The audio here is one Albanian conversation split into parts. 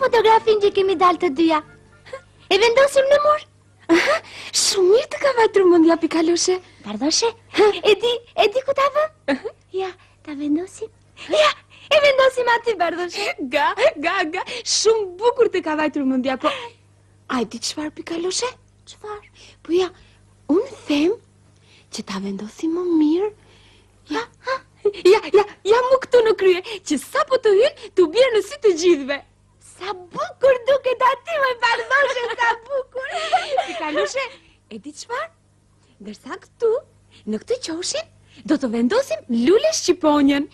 fotografin që kemi dalë të dyja. E vendosim në mur. Shumë mirë të ka vajtur mendja Pikalushe. Bardoshe, e di ku ta vëm? Ja, ta vendosim. Ja, e vendosim aty, Bardoshe. Ga, shumë bukur të ka vajtur mendja, po... A e di çfarë Pikalushe? Çfarë? Po ja, unë them që ta vendosim më mirë. Ja mu këtu në krye, që sa po të hynë, të bjerë në sy të gjithve. Sa bukur duket aty, më Bardoshe, sa bukur. Pikalushe, e di çfarë? Ndërsa këtu, në këtë qoshin, do të vendosim lule shqiponjen.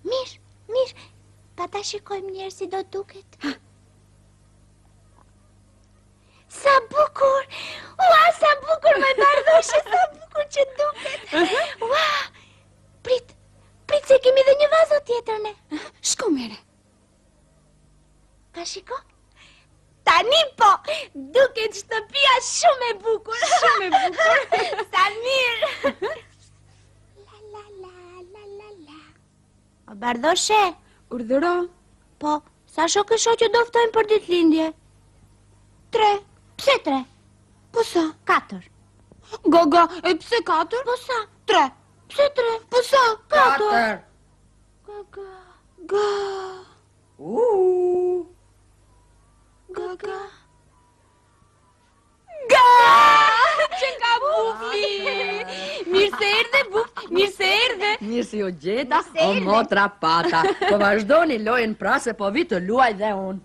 Mirë, pa ta shikojmë njerë si do duket. Sa bukur! Ua, sa bukur, më Bardoshe, sa bukur që duket. Ua, prit se kemi dhe një vazo tjetër ne. Shko mere. Pa shiko? Tani po, duket shtëpia shumë e bukur. Shumë e bukur. Sa mirë. La. O Bardoshe? Urdhëro. Po, sa shokë që doftojmë për ditëlindje? 3. Pse 3? Po sa? 4. Goga, e pse 4? Po sa? 3. Pse 3? Po sa? 4. Ga. Që ka Bufi! Mirë se erdhe, Buf, mirë se erdhe. Mirë si u gjeta, o motra pata. Po vazhdoni lojën pra se po vi të luaj dhe unë.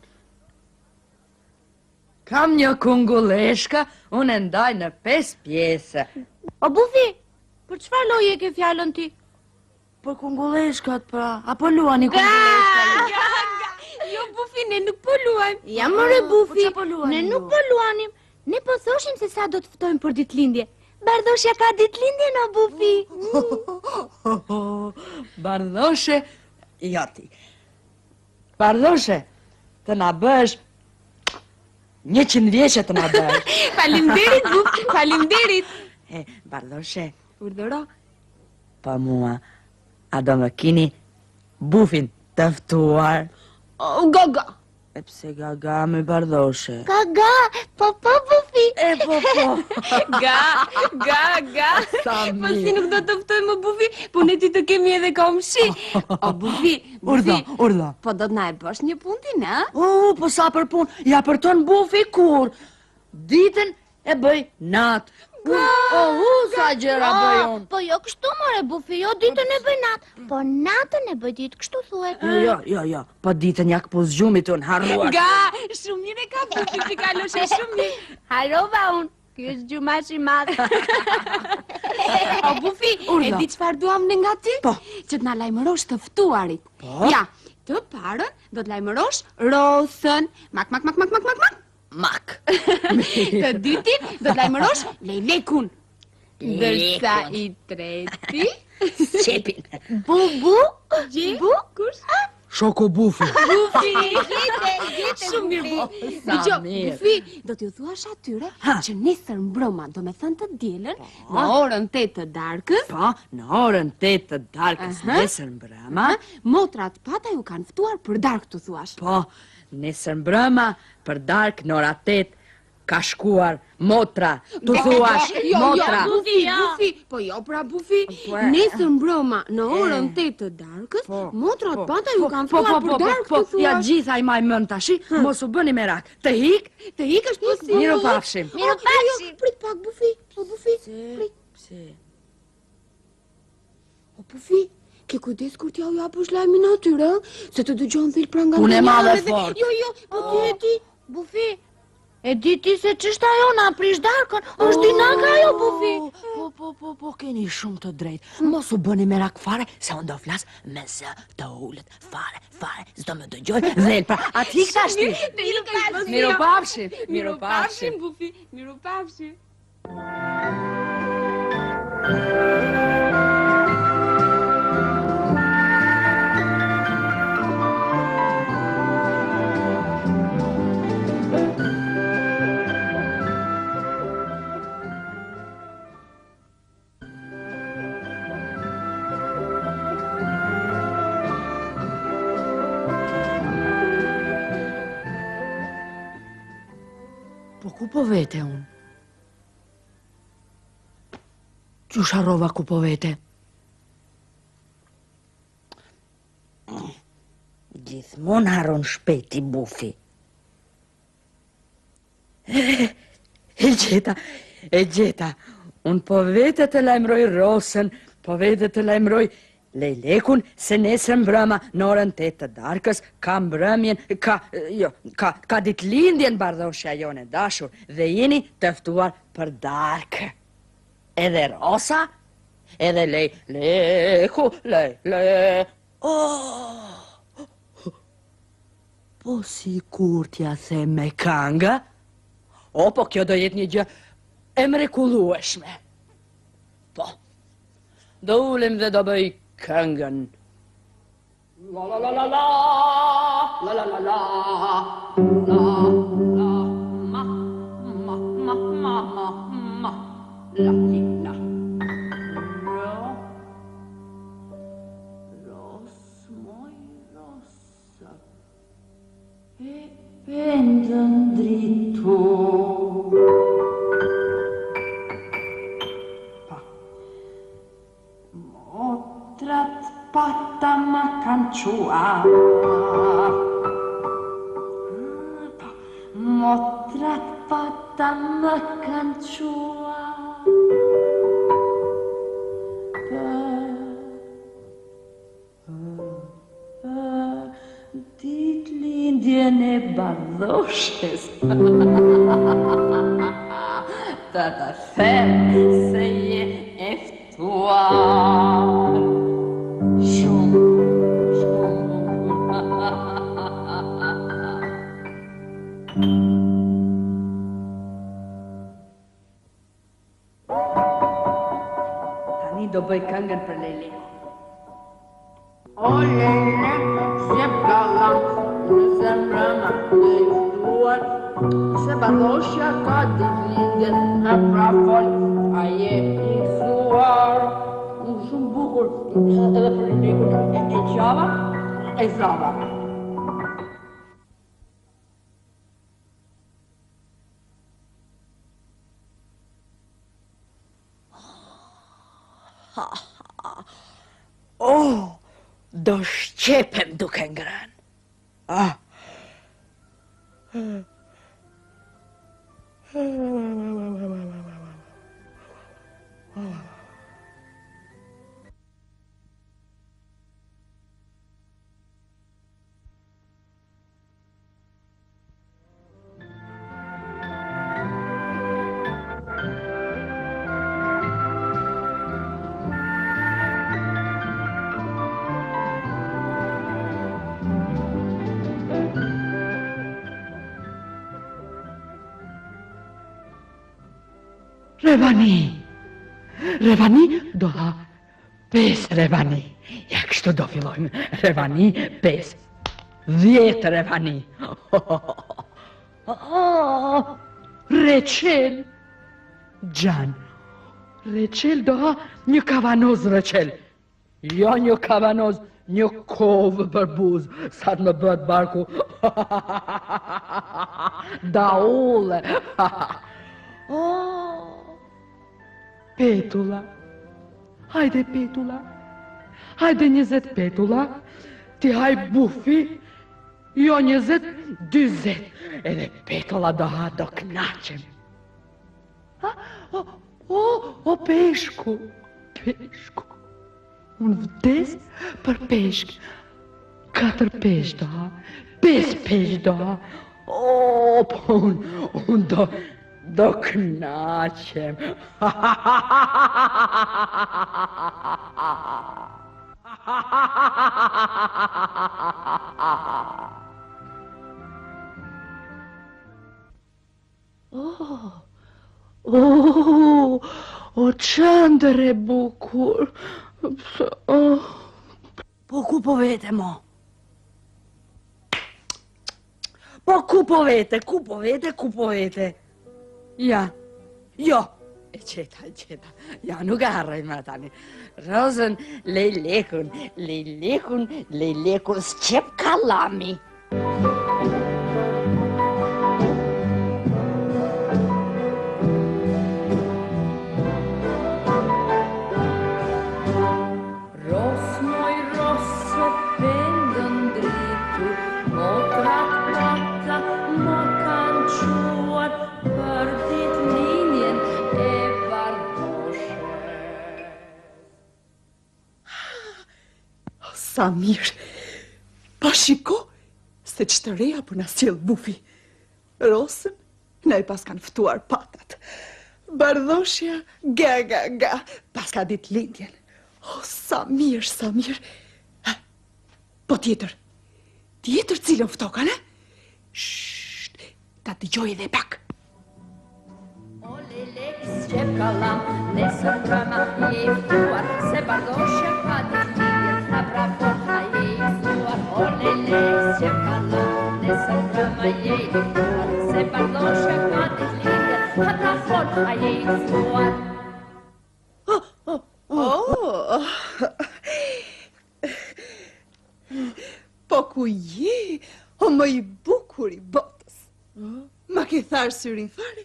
Kam një kungulleshka, unë e ndaj në 5 pjesë. O Bufi, për çfarë loje ke fjallën ti? Për kungulleshkat pra, apo luani kungulleshkat? Jo, Bufi, ne nuk po luajmë. Ja more Bufi, po luanim ne nuk ju? po luanim. Ne po thoshim se sa do të ftojmë për ditëlindje. Bardoshja ka ditëlindje në Bufi. Bardoshe, jo ti. Bardoshe, të na bësh 100 vjeqe të na bësh. Faleminderit, Buf, faleminderit. Bardoshe, Urdhëro. pa mua, a do më kini Bufin të ftuar? Goga. E pse gaga me Bardoshe? Gaga, po Bufi. Po. Ga. Sa Po si mirë. nuk do të ftojmë më Bufi, po ne ti të kemi edhe komshi. O Bufi, Urdha. po do të na e bësh një puntin, a? Po sa për pun, ja për ton Bufi kur? Ditën e bëj natë. Sa gjëra bëj unë. Po jo kështu more Bufi, jo ditën e bëj natë, po natën e bëj ditë, kështu thuhet. Jo, po ditën jak po zgjumit unë harruar. Ga, shumë mirë e ka Bufi, Pikalushe, shumë mirë. Harova unë, ky është gjumash i madh. O Bufi, e di çfarë duam ne nga ty? Po. Që të na lajmërosh të ftuarit. Po? Ja, të parën do të lajmërosh Rosën. Mak. Të dytin do të lajmërosh Lejlekun. Ndërsa i treti... Qepin. Bu? Kush? Shoko Bufi. Bufi. Shumë mirë, Bufi. Sa Dgjoj, mirë. Bufi, do t'ju thuash atyre që nesër mbrëma, do me thënë të dielën, në orën 8 të darkës, Po, në orën 8 të darkës nesër mbrëma. motrat pata ju kanë ftuar për darkë, të thuash. Po, nesër mbrëma për darkë në ora 8 ka shkuar motra. Tu thuash, motra. Bufi, po jo pra Bufi, nesër mbrëma në orën 8 të darkës, motrat pata ju kanë ftuar për darkë, të thuash. Ja gjitha i maj mën tashi, mos u bëni merak. Të hik, Të ikësh po si. miru pafshim. Prit pak Bufi, o Bufi, prit. Pse? O Bufi, ke kujdes kur t'ja u japësh lajmin atyre, se të dëgjon thil pra nga Unë e madhe ndonjëherë dhe- fort. Jo, po ti e di. Bufi, e di ti se ç'është ajo na prish darkën, është dinaka ajo Bufi. Po, keni shumë të drejtë. Mos u bëni merak fare, se unë do flas me zë të ullët. Fare, s'do më dëgjoj dhe pra, atë hik tash ti. Miru pafshim, Miru pafshim, Bufi, miru pafshim. po vete unë? Qysh harrova ku po vete? Gjithmonë harron shpejt i bufi. E gjeta. Unë po vete të lajmëroj Rosën, po vete të lajmëroj Lejlekun se nesër mbrëma në orën 8 të darkës ka mbrëmjen, ka ditëlindjen bardhoshja jone dashur dhe jeni të ftuar për darkë. Edhe Rosa, edhe Lejleku, Po si kur t'ja the me kanga? Po kjo do jetë një gjë e mrekullueshme. Po, do ulem dhe do bëj këngën. La la la la la, la la la la, la la, ma, la la. Pendën dritu. Motrat pata ma kanë quar. Motrat pata ma kanë quar. Ditëlindjen e bardhoshes. Të them se je e ftuar. Shumë. Tani do bëj këngën për Lejlekun. O Lejlek, sjep kallam, nëse mbrëma të i ftuar, se bardhoshja ka ditëlindjen në prafol, a je i gëzuar. Shumë bukur, edhe për Lejlekun e qava, e zava. Do shqepem duke ngrën. Revani, do ha 5 revani. Ja, kështu do fillojmë. Revani, 5. 10 revani. Reçel. Gjan. Reçel do ha një kavanoz reçel. Jo një kavanoz, një kovë për buzë. Sa të më bët barku. Daule. Petula, hajde Petula, hajde 20 Petula, ti haj bufi, jo 20, 20, edhe Petula do ha do knaqem. O peshku, unë vdes për peshk, 4 peshk do ha, 5 peshk do ha, po unë do knaqem. O qëndër e bukur. Po ku po vete, mo? Po ku po vete? Ja, jo, e qeta, ja, nuk harroj më tani. Rozën, Lejlekun, s'qep kallami. sa mirë. Pa shiko se që të reja për na sjell bufi. Rosën, ne pas kanë ftuar patat. Bardhoshja, ga, pas ka ditë lindjen. Oh, sa mirë, sa mirë. Ha, po tjetër cilën ftokan, e? Shht, ta dëgjoj edhe pak. O lelek s'qep kallam, nesër brëma je i ftuar, se Bardoshja ka ditë lindjen, na prapon a je i ftuar. O lelek s'qep kallam, nesër brëma je i ftuar, se Bardoshja ka ditë lindjen, na prapon a je i ftuar. Po ku je, o më i bukur i botës. Ma ke tharë syrin fare,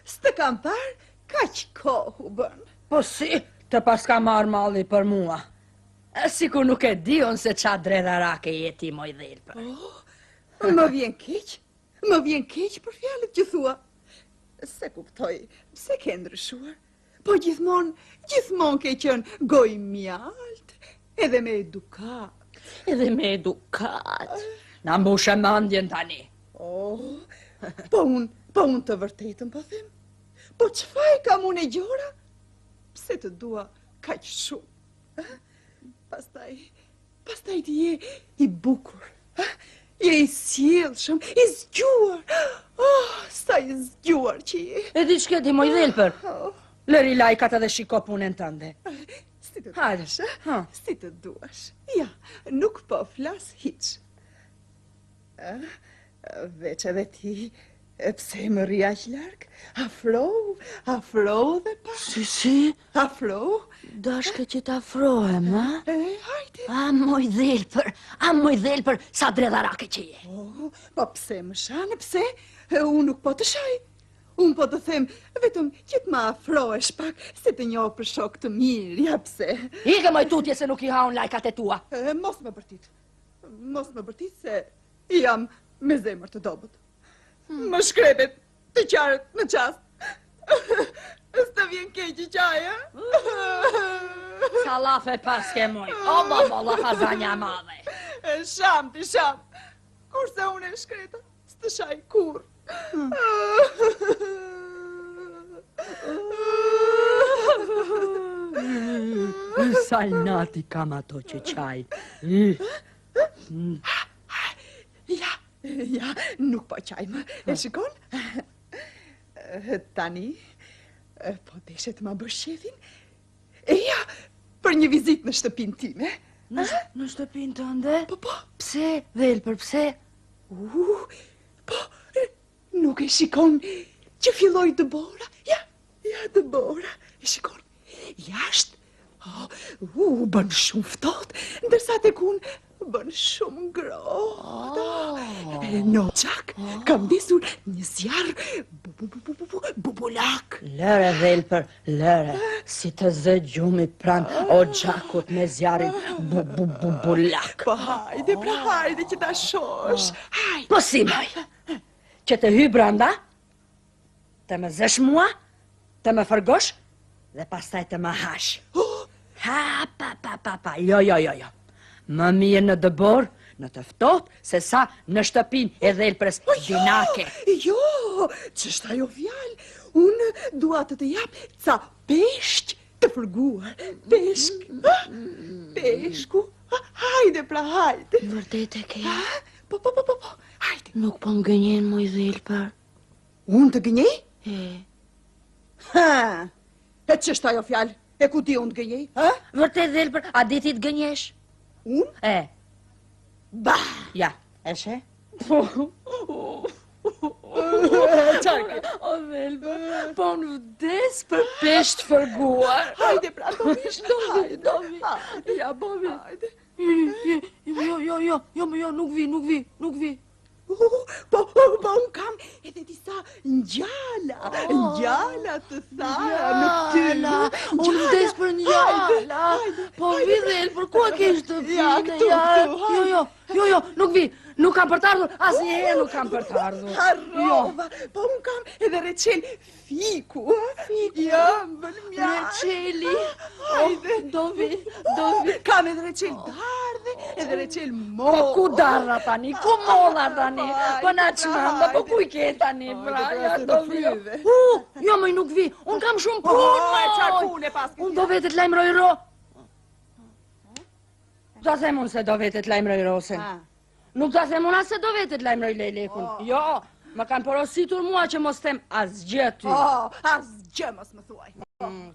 s'të kam parë, kaq kohë bën. Po si, të pas ka marrë malli për mua. Sikur nuk e di unë se qa dredharake jeti moj dhelpër. Më vjen keq për fjalët që thua. Se kuptoj, pse ke ndryshuar. Po gjithmonë ke qenë gojë mjalt, edhe me edukat. Na mbushë mendjen tani. Po unë të vërtetën po them. Po çfarë kam unë e gjora? Pse të dua kaq shumë? Pastaj ti je i bukur. Je i sjellshëm, i zgjuar. Sa i zgjuar që je. E di ç'ke ti moj dhelpër? Lëri lajkat edhe shiko punën tënde. Si të Hajde. duash, si të duash. Ja, nuk po flas hiç. Veç edhe ti, pse më rri aq larg? Afro dhe pa. Si? Afro? Dashke që t'afrohem, ha? Hajde. A moj dhelpër, sa dredharake që je. Po pse më shane, pse? Unë nuk po të shaj. Unë po të them, vetëm që të ma afrohesh pak, se të njoh për shok të mirë, ja pse. Ike moj tutje se nuk i haun lajkat e tua. Mos më bërtit se jam me zemër të dobët. Më shkrepet të qarët në qast. S'të vjen keq i qaja. Sa lafe paske moj, o hazanja madhe. Sham. Kurse unë e shkreta, s'të shaj kur. Sa nati kam ato që qaj. Ja, nuk po qaj më. E shikon? Tani, po deshe të ma bësh shefin? Ja, për një vizit në shtëpin time. Në shtëpin tënde? Po. Pse, dhelpër, pse? Po, nuk e shikon që filloj Dëbora? Ja, Dëbora. E shikon, jashtë. Bën shumë ftohtë, ndërsa tek unë bën shumë ngrohtë. Në qak kam disur një zjarr bubulak. Lëre, dhelpër, lëre. Si të zë gjumi pran o gjakut me zjarin bubulak. Po hajde që ta shosh. Hajde. Po si, moj, që të hy branda, të më zësh mua, të më fërgosh, dhe pastaj të më hash. Pa, jo. Më mirë në dëbor, në të ftohtë, se sa në shtëpin e dhelpërës dinake. Jo, ç'është ajo fjalë? Unë dua të jap ca peshq të fërguar. Peshku. Hajde. Vërtet e ke? Po. Hajde. Nuk po më gënjen moj dhelpër. Unë të gënjej? E, E ç'është ajo fjalë? E ku ti unë të gënjej? Vërtet, dhelpër, a diti të gënjesh? Unë? E, Bah! ja, e she? Çarke. O, dhelpër, po në vdes për pesht fërguar. Hajde pra, dovi. Ja, bovi. Hajde. Jo, nuk vi. Po unë kam edhe disa njala të thara në ty. Unë vdes për njala. Po vi dhelpër, ku e ke shtëpine? Ja, këtu. Jo, nuk vi. Nuk kam për të ardhur, asnjëherë nuk kam për të ardhur. Harrova, po unë kam edhe recel fiku. Ja, bën mja. Receli. Hajde. Do vi. Kam edhe recel dardhe, edhe reqel Po ku darra tani, ku molla tani, po na çmenda, po ku I ke tani, pra, ja do vi. Jo, moj nuk vi, un kam shumë punë, un do vetë të lajmëroj ro. Ta them unë se do vetë të lajmëroj Rosen. Nuk ta them unë as se do vetë të lajmëroj Lelekun. Jo, më kanë porositur mua që mos them asgjë ty. Asgjë mos më thuaj.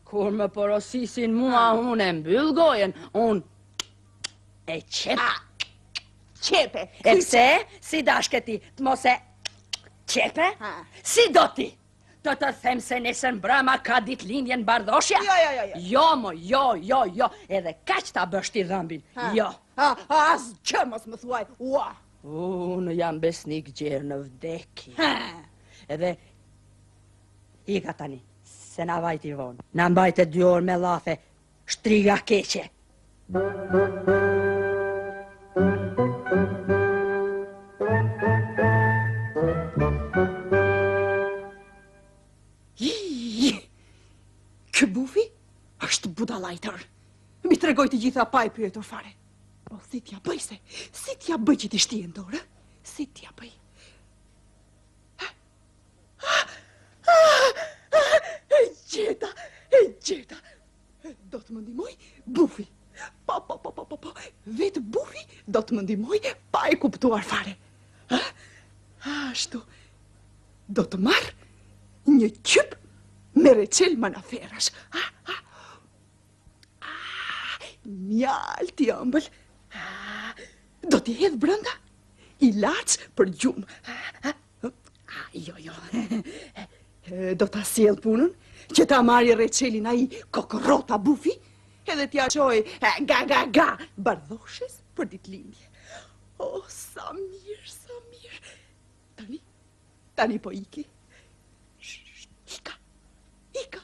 Kur më porosisin mua, unë e mbyll gojen, unë e qep. Qepe. E pse, si dashke ti, të mos e qepe? Si do ti? Do të them se nesër mbrëma ka ditëlindjen Bardhoshja? Jo, mo, jo, edhe kaq ta bësh ti dhëmbin, jo. Asgjë mos më thuaj, ua. Unë jam besnik gjerë në vdekje. Edhe, ika tani, se na vajti vonë. Na mbajte 2 orë me llafe, shtriga keqe. Ky bufi është budallajtër. Mi tregoj të gjitha pa I pyetur fare. Po si t'ja bëj se? Si t'ja bëj që t'i shtihen dorë? Si t'ja bëj? E gjeta. Do të më ndihmoj bufi. Po. Vetë bufi do të më ndihmoj pa E kuptuar fare. Ashtu. Do të marr një qyp me reqel manaferash. Mjalti ëmbël. Do t'i hedh brenda ilaç për gjumë. Jo. Do t'a sjell punën që ta marrë reqelin ai kokorrota bufi edhe t'ja qoj ga Bardhoshës për ditëlindje. Oh, sa mirë. Tani po iki. Ika.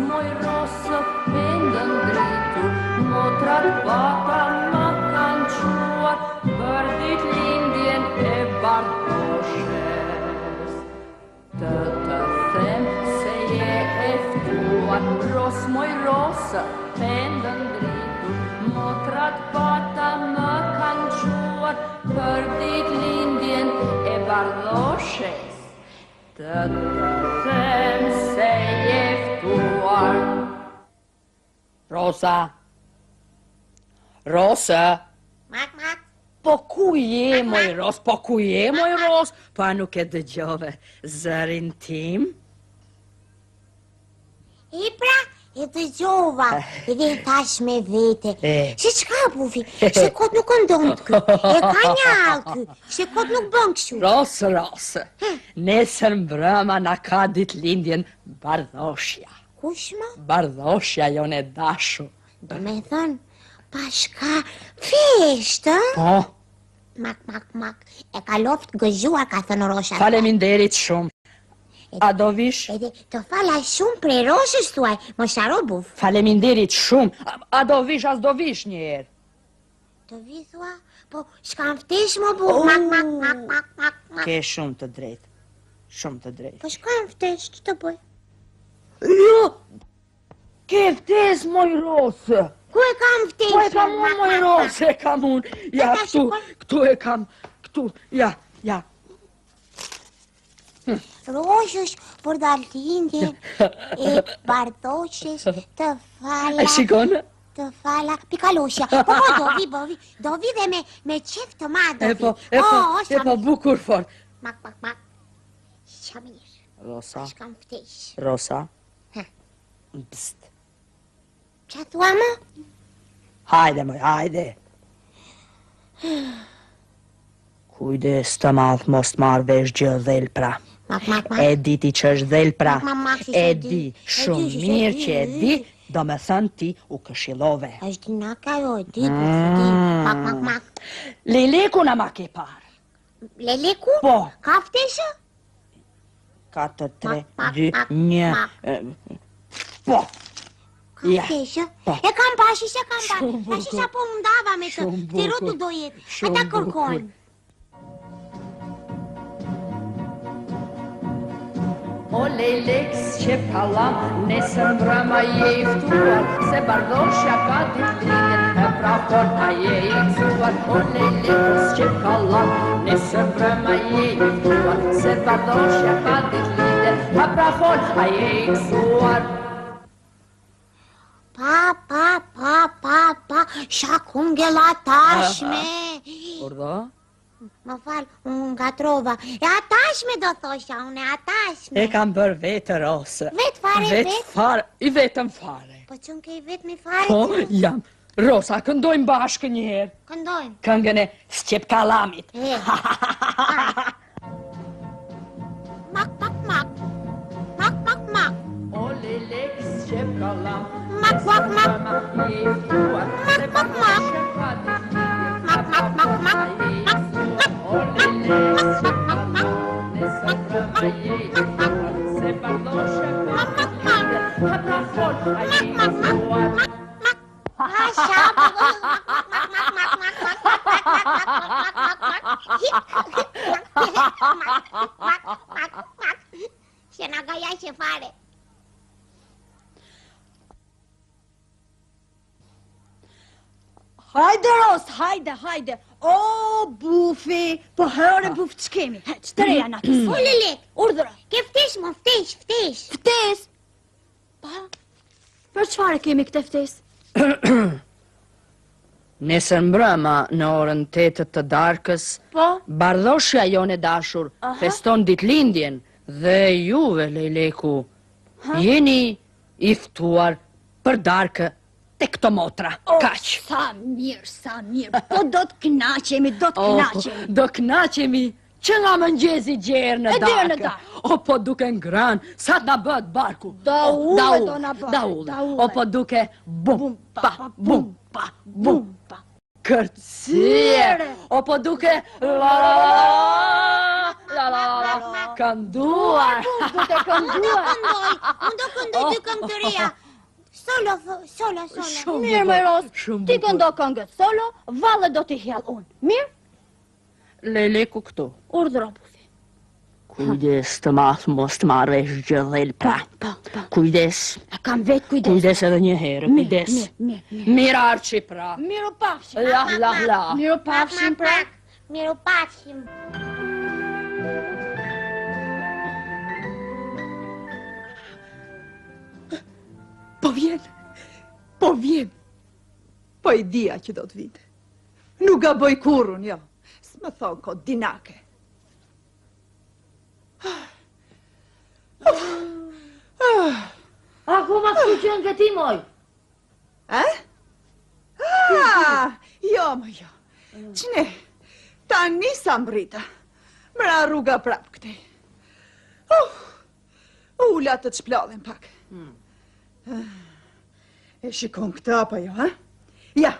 Moj rosë pendën dritur, motrat pata më kanë quar për ditëlindjen e Bardhoshes. Të them se je e ftuar, moj rosë pendën dritur, motrat pata më kanë quar për ditëlindjen e Bardhoshes. Të them se je ftuar. Rosa. Mak. Po ku je, moj Ros? Pa nuk e dëgjove zërin tim? Pra, e dëgjova, edhe tash me vete. Se çka bufi, se kot nuk ndon kë, e ka njallë kë, se kot nuk bën kështu. Rosë, nesër mbrëma na ka ditëlindjen Bardhoshja. Kush më? Bardhoshja jon e dashur. Do me thënë, pashka feshtë, Po, mak, e ka loft gëzhuar, ka thënë Rosha. faleminderit shumë. A do vish? Edhe të fala shumë prej Roshës tuaj, më sharo buf. Faleminderit shumë. A do vish, as do vish një herë. Të vi thua, po shkam ftesh më buf, mak. Ke shumë të drejtë. Po shkam ftesh, që të bëj? Jo, ke ftes, moj Rosë. Ku e kam ftesh? Po e kam unë, moj Rosë, e kam unë. Ja, këtu e kam, këtu, ja. Roshës për dalëtindjen e Bardhoshës të fala... E shikonë? Të fala pikalosja. Po, do vi dhe me qef të madh. E po, bukur fort. Mak. Shamir. Rosa. Shkam ftesh. Rosa. Pst. Qa thua më? Hajde, hajde. Kujdes të madh mos marrë vesh gjë dhelpra. Mak. E di ti që është dhelpra. Mak, E di shumë mirë që e di, do me thënë ti u këshillove. është dinaka jo, e di, mak. Leleku na ma ke parë. Leleku? Po. Ka fteshë? 4, 3, 2, 1. Po. Ja. Fteshë? Po. E kam pashi, se kam Shumë pashi. Tashi bukur. sa po mundava me të. Shumë Tirotu bukur. do jetë. Shumë Ata bukur. kërkojnë. O lejlek s'qep kallam, nesër mbrëma je i ftuar, se Bardoshja ka ditëlindjen, e pra fort a je i gëzuar. O lejlek s'qep kallam, nesër mbrëma je i ftuar, se Bardoshja ka ditëlindjen, e pra fort a je i gëzuar. Pa, shakungela tashme. Urdhë? Më fal, unë gatrova. E atashme do thosha, unë atashme. E kam bërë vetë Rosë. Vetë fare, vetë? Fare, i vetëm fare. Po qënë ke i vetë me fare? Po, jam. Rosa, këndojmë bashkë njëherë. Këndojmë. Këngën e S'qep Kallamit. Mak, mak, mak. Mak, mak, mak. O lejlek s'qep kallam, Mak, mak, mak. je i ftuar, se Bardoshja ka ditëlindjen, Mak, mak, mak, mak. o lejlek s'qep kallam, nesër mbrëma je i ftuar, se Bardoshja ka ditëlindjen, e pra fort a je i gëzuar. Se na gaja që fare. Hajde, Ros, hajde. O, bufi, po hërë buf që kemi. Që të reja natës. O, Lelek, Urdhëra. ke ftesh, më ftesh. Ftes. Pa, për çfarë kemi këtë ftes? Nesër mbrëma në orën 8 të darkës, Po? Bardoshja jone dashur feston ditëlindjen dhe juve, Lejleku, jeni i ftuar për darkë te këto motra. Kaq. Sa mirë. Po do të knaqemi, Do knaqemi që nga mëngjezi gjerë në E djerë në darkë. O po duke ngranë, sa t'na bët barku. Daulle do na bëhet, Daulle. daulle. O po duke bum pa. Kërcire. O po duke la kënduar. Do të kënduar. Unë do këndoj dy këngë të reja. Solo. Mirë, më Ros, Shumë ti bukur. këndo këngët solo, valle do t'i hjall unë. Mirë? Lejleku këtu. Urdhëro, bufi. Kujdes të mos të marrësh gjë dhel pra. Po. Kujdes. E kam vetë kujdes. Kujdes edhe një herë, kujdes. Mirë. Mirarçi pra. Miru pafshim. La. Miru pafshim, pra. Miru pafshim. Po vjen. Po i dia që do të vite. Nuk gaboj kurrën, jo. S'më thonë ko dinake. Akuma s'ku qënë këti moj. Jo, më jo. Qëne, ta nisa mbrita. Mra rruga prap këte. Ula të të shplodhin pak. E shikon këta apo jo, ha? Ja,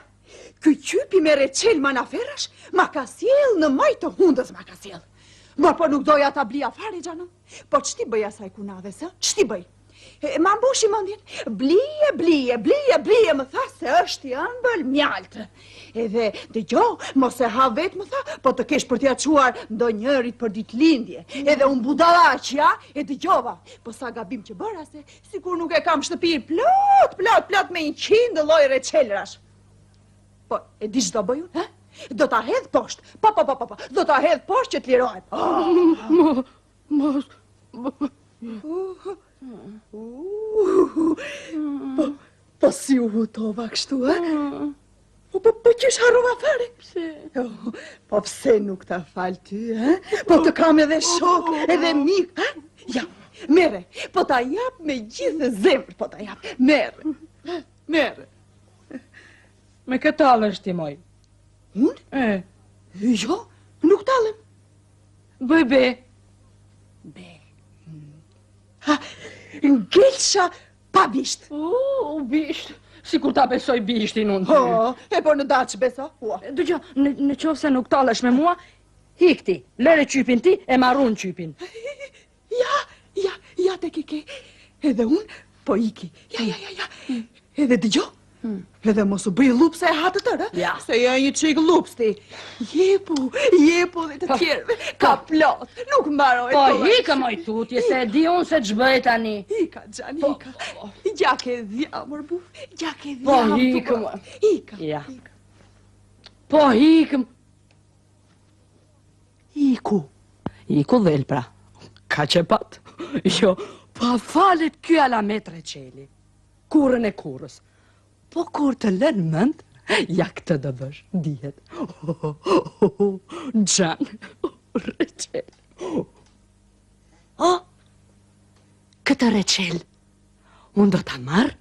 ky qypi me reqel ma na ferash, ma ka sjell në maj të hundës ma ka sjell. Ma po nuk doja ta blia fare, Gjanon. Po qëti bëj asaj kunave, sa? Qëti bëj? Ma mbushi mëndjen, blije, më tha se është i ëmbël mjaltë. Edhe dëgjo, mos e ha vetë, më tha, po të kesh për t'ja quar ndonjërit për ditëlindje. Edhe unë budallaqja, e dëgjova. Po sa gabim që bëra se, sikur nuk e kam shtëpir plot me 100 lloj reçelrash. Po, e di ç'do bëj unë, ha? Do ta hedh poshtë. Po, do ta hedh poshtë që t'lirohet. Po si u hutova kështu, e? Po qysh harrova fare? Pse? Po pse nuk ta fal ty, e? Po të kam edhe shok, edhe mik, e? Ja, mere, po ta jap me gjithë zemër, po ta jap. Mere. Me këtë talësh ti moj. Unë? Jo, nuk talem. Bëj be. Ha, ngelsha pa bisht. U bisht. Si kur ta besoj bishtin unë ty. E po në datë që beso? Dëgjo, në qofë se nuk talësh me mua, hikti, lëre qypin ti e marrun qypin. Ja, te kike. Edhe unë, po iki. Ja. Edhe dëgjo, Le dhe mos u bëj lup se e hatë tërë, Ja. se ja një qik lups ti. Jepu dhe të tjerëve, ka plot, nuk mbaroj. Po hikë moj tutje, se e di unë se ç'bëj tani. Ika, Gjan, ika. Ja ke dhjamër, buf, ja ke Po dhjamër. hikë më. Ika, Ja. ika. Po hikëm. Iku dhelpra. Ka që pat. Jo, pa falet ky alamet Reçeli. Kurën e kurës. Po kur të lën mend, ja këtë do bësh, dihet. Gjan, Reçel. Këtë Reçel, unë do ta marr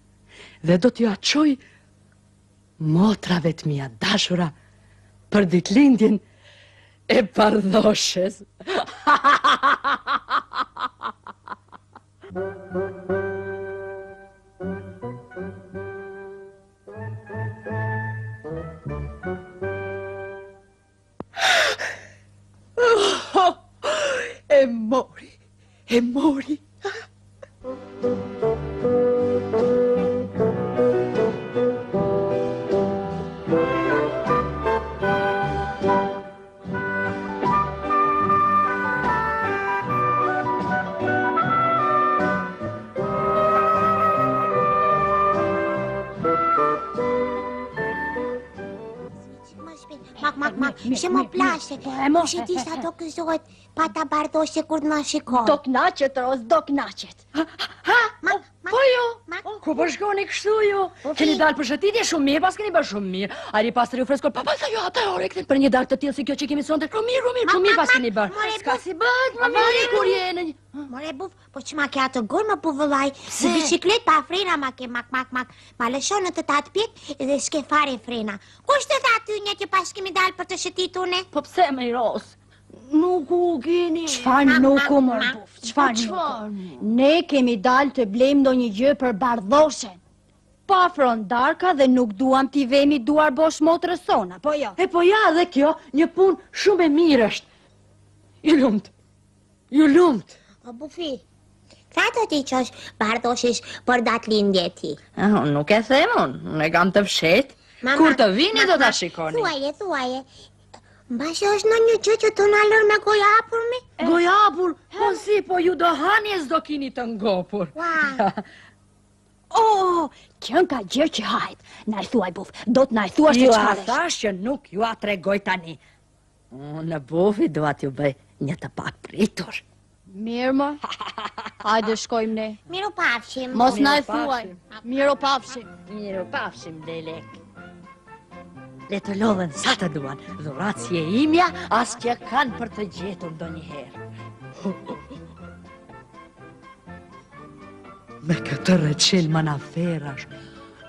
dhe do t'ju aqoj motrave të mia dashura për ditëlindjen e Bardhoshes. E mori. Mak, që më plashe. Kush e di sa do gëzohet pata Bardhoshe kur na shikon. Do knaqet, Ros, do knaqet. Po jo, ku po shkoni kështu ju? Keni dalë për shëtitje shumë mirë, pas keni bërë shumë mirë. Ari pas të riu freskor, pa sa jo atë ore këtën për një darkë të tillë si kjo që kemi sonte. Shumë mirë pas keni bërë. Ska si bëhet, më mirë kur jene. More buf, po që ma ke atë gurë më puvëllaj. Se biciklet pa frena ma ke mak. Ma lëshonë të tatë pjetë dhe s'ke fare frena. Kush të tha ty një që pas kemi dalë për të shëtitune? Po pse me i Ros? Nuk u keni. Çfarë nuk u mor buf? Çfarë nuk? Ne kemi dalë të blejmë ndonjë gjë për Bardhoshen. Pa afron darka dhe nuk duam t'i vemi duar bosh motrës sona, po jo. E po ja dhe kjo, një punë shumë e mirë është. Ju lumt. O bufi, sa të ti qosh Bardhoshesh për datë lindje ti? Nuk e them unë e kam të fshet. Kur të vini do ta shikoni. Thuaje. Mbashe është në një gjë që të në lërë me goja hapur me? Goja hapur? Po si, po ju do hani e s'do kini të ngopur. Kjo ka gjë që hajt. Na i thuaj buf, do të na i thuash të Ju a çfarësh. thash që nuk ju a tregoj tani. Në bufi do t'ju bëj një të pak pritur. Mirë më. Hajde shkojmë ne. Miru pafshim. Mos na i thuaj. Miru pafshim. Miru pafshim, Lelek. Le të lodhen sa të duan, dhurat si e imja, as që kanë për të gjetur do njëherë. Me këtë Reçel Manaferash,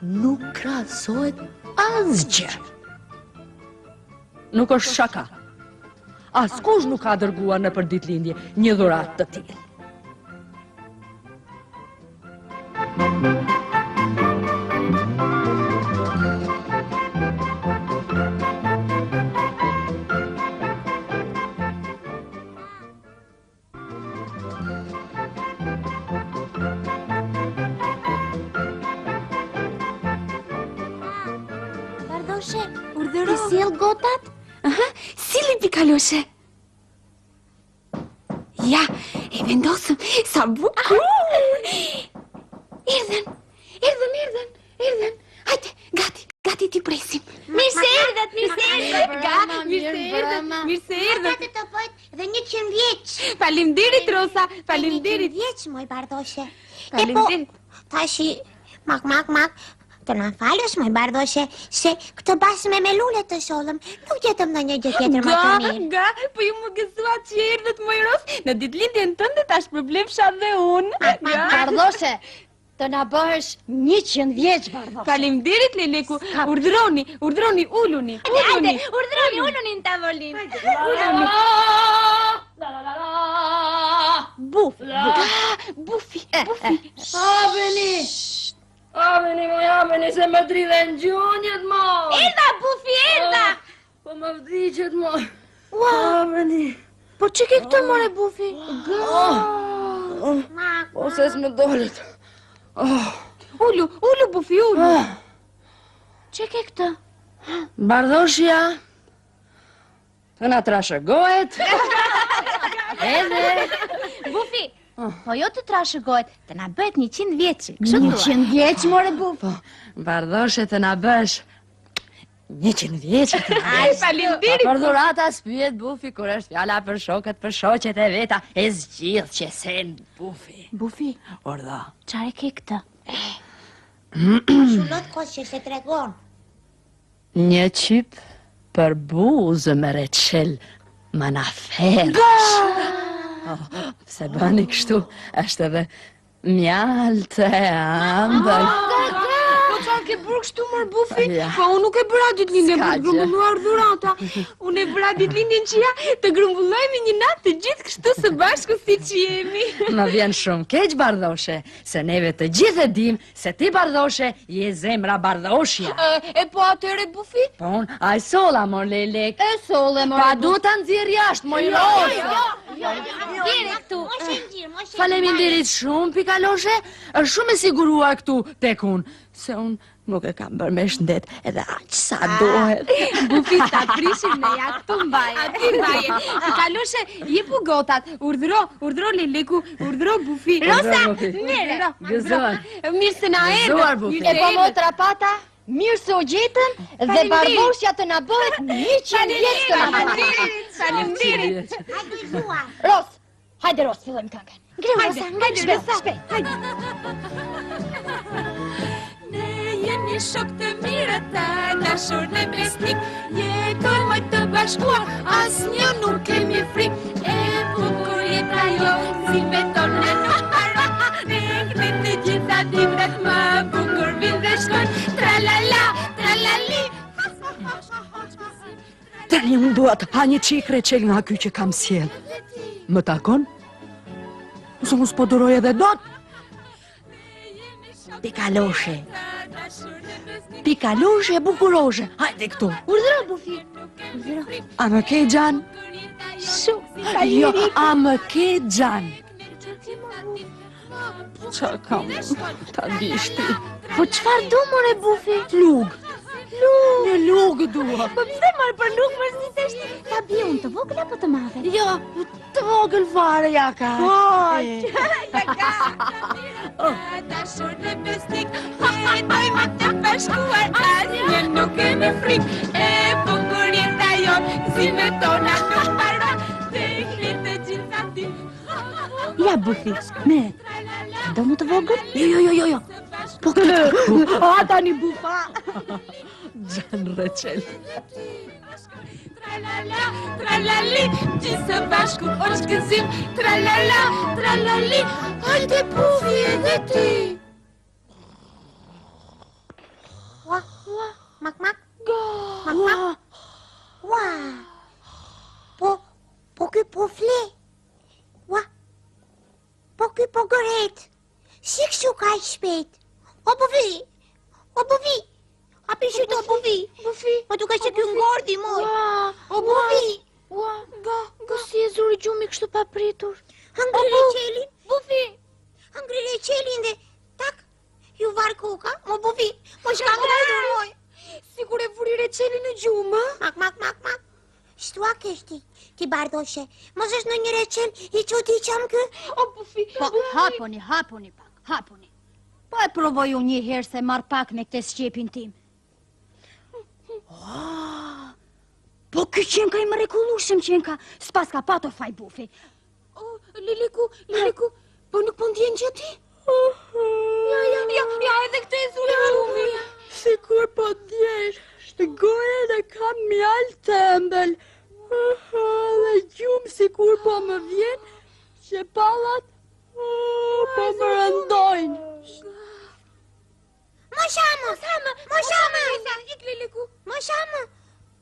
nuk krahasohet asgjë. Nuk është shaka. Askush nuk ka dërguar në për ditëlindje një dhurat të tillë. Bardhoshe, urdhëro. Ti sjell gotat? Sili pikaloshe. Ja, e vendosëm, sa bukur. Erdhen. Hajde, gati ti presim. Mirë se erdhët. Gati të bëjt dhe 100 vjeç. Faleminderit Rosa, faleminderit. 100 vjeç, moj Bardhoshe. Faleminderit. Tashi, mak, të na falësh, moj Bardhoshe, se këtë bashkë me lule të shollëm, nuk gjetëm në një gjë tjetër më të mirë. Po ju më gëzuat që erdhët moj Ros, në ditëlindjen tënde tash përblefsha dhe unë. Bardhoshe, të na bëhesh 100 vjeç, Bardhoshe. Faleminderit Leleku, urdhroni, uluni. Hajde, urdhroni, uluni në tavolinë. Bufi. Abeni, se më dridhe në gjunjët, mo! Erdha, Bufi, erdha! Po më vdiqet, mo! Abeni! Po që ke këtë more Bufi? Po se s'më dolet. Ulu Bufi, ulu. Që ke këtë? Bardhoshja të na trashëgohet. Edhe Bufi, po jo të trashëgohet, të na bëhet 100 vjeçi. Kështu thua. 100 vjeç, more Bufi. bardhoshe të na bësh 100 vjeç. Ai, faleminderit. Për dhurata s'pyet Bufi kur është fjala për shokët, për shoqet e veta, e zgjidh që sen Bufi. Bufi, Orda. çfarë ke këtë? Shullot kos që se tregon. Një qyp për buzë me reçel manafer. Pse bëni kështu, është edhe mjalte ëmbël. Po çfarë ke bërë kështu mor Bufi? Ja. Po unë nuk e bëra ditëlindjen S'ka për të grumbulluar dhurata. Unë e bëra ditëlindjen që ja të grumbullojmë një natë të gjithë kështu së bashku siç jemi. Më vjen shumë keq bardhoshe, se neve të gjithë e dim se ti bardhoshe je zemra bardhoshja. E po atëre Bufi? Po unë, aj sola mor lelek. E solle, more Pa Bufi. du ta nxjerr jashtë, moj rosë. Deri këtu. Mos e ngjir, mos e Faleminderit shumë, pikaloshe, është shumë e siguruar këtu tek unë, se unë nuk e kam bërë me shëndet edhe aq sa duhet. Bufi ta prishim ne ja këtu mbaje. Aty mbaje. Kaloshe, jepu gotat. Urdhro Leleku, urdhro Bufi. Rosa, mirë. Gëzuar. Mirë se na erdhë. Gëzuar, Bufi. E po motra pata, mirë se u gjetën dhe bardhoshja të na bëhet 100 vjeç të na bëhet. Faleminderit. hajde zuar. Ros, hajde Ros, fillojmë këngën. Hajde, Rosa. Shpejt. Ne jemi shok të mirë të dashur në besnik. Jetojmë të bashkuar, asnjë nuk kemi frikë. E bukur jeta jo, si beton në nuk paron. Ne të gjitha ditët më bukur vinë dhe shkojnë. Tralala, tralali. Tani unë dua të ha një qikre qel nga ky që kam sjell. Më takon? Se unë s'po duroj edhe dot. Pikaloshe. Pikaloshe bukuroshe. Hajde këtu. Urdhro Bufi. A më ke gjan? Jo, a më ke gjan? Qa kam ta dishti? Po çfarë do more Bufi? Lug. Një lugë dua. Po pse marr për luk më si thjesht ta bie unë të vogël apo të madhe? Jo, të vogël fare ja ka. Dashur në besnik, jetojmë të bashkuar, asnjë nuk kemi frikë. E bukur jeta jon, si me tona nuk paron. Te të gjitha ditët. Ja Bufi, me. Do më të vogël? Jo. Po këtë. A tani Bufa. Gjan reçel. Tralala, tralali, gjithë së bashku është gëzim. Tralala, tralali, hajde Bufi edhe ti. Ua, mak mak. Mak mak. Ua. Po ky po fle. Ua. Po ky po gëret. Si kështu ka shpejt. O Bufi. Hapi shuto Bufi. Po duke që ky ngordi moj. O Bufi. Go si e zuri gjumi kështu pa pritur. Hëngri qelin. Bufi. Hëngri qelin dhe tak. Ju var koka. O Bufi. Po shka ngordur moj. Sigur e vuri reçelin në gjumë? Mak. Shtua keshti. Ti bardoshe. Mos është në një reçel i qoti qam kë. O Bufi. Po hapuni pak, hapuni. Po e provoj unë një herë se marr pak me këtë shqepin tim. Po ky qenka i mrekullueshëm qenka, s'pas ka pato faj Bufi. O, Leleku, po nuk po ndjen gjë ti? Ja, edhe këtë e zuri gjumi. Sikur po djesh, shgojen e kam mjalë të ëmbël. Dhe gjumë sikur po më vjen, që pallat po më rëndojnë. Moshamë.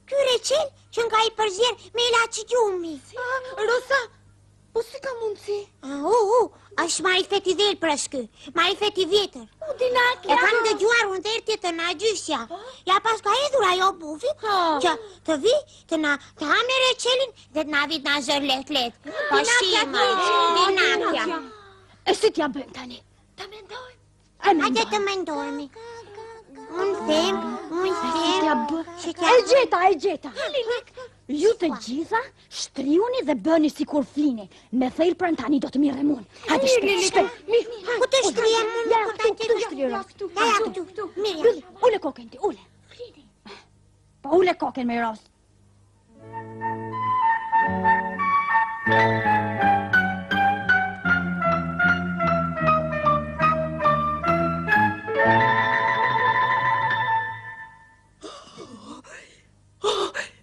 Ky reçel që nga i përzjer me ilaç gjumi. Rosa, po si ka mundsi? Është marifet i del për shkë. Marifet i vjetër. E kam dëgjuar unë dhe tjetër na gjysja. Ja pas ka hedhur ajo Bufi që të vi të na të hamë reçelin dhe të na vit na zër let. Po shima, dinakja. E si t'ja bëjmë tani? Hajde të mendojmë. Unë them. E gjeta. Ju të gjitha shtriuni dhe bëni si kur flini. Me thejl për në tani do të mirë mun. Hajde shpejt. Ku të shtrijem unë? Ja, këtu shtrijo. Ja, këtu. Mirë. Ule koken ti, ule. Pa ule koken me Ros.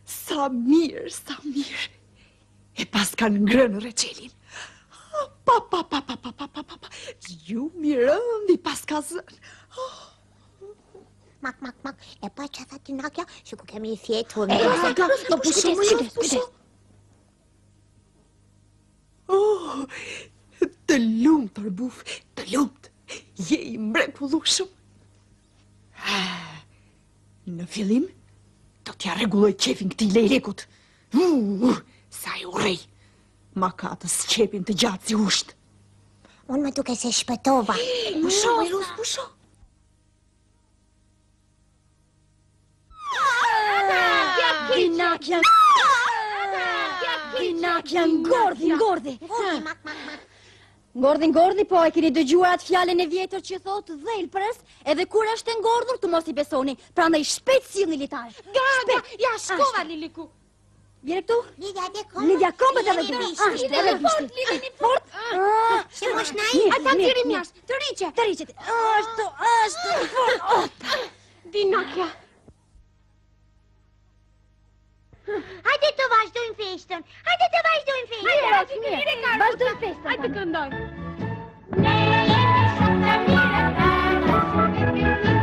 Sa mirë. E pas kanë ngrënë reçelin. Pa. Ju mirëndi pas ka zënë. Mak. E pa që tha Tinakja, që ku kemi i fjetur. Do pusho. Të lumë të rbuf, të lumë. Je i mrekullueshëm. Në fillim, do t'ja rregulloj qefin këtij lejlekut. Sa i urrej. Ma ka të sqepin të gjatë si usht. Unë më duke se shpëtova. Pusho. Dinakja ngordhi. Mak. Ngordhi, po e keni dëgjuar atë fjalën e vjetër që thotë dhelpres, edhe kur është e ngordhur të mos i besoni. Prandaj shpejt sillni litar. Ja, shkova Liliku. Vjen këtu? Lidja kombët edhe du. Edhe bishti. Fort. Se mos nai. Ata tirim jashtë, të riqe. Të riqet. Ashtu. Fort. Dinakja. Hajde të vazhdojmë festën. Mirë. Vazhdojmë festën. Hajde këndoj. Ne jemi shumë të mirë,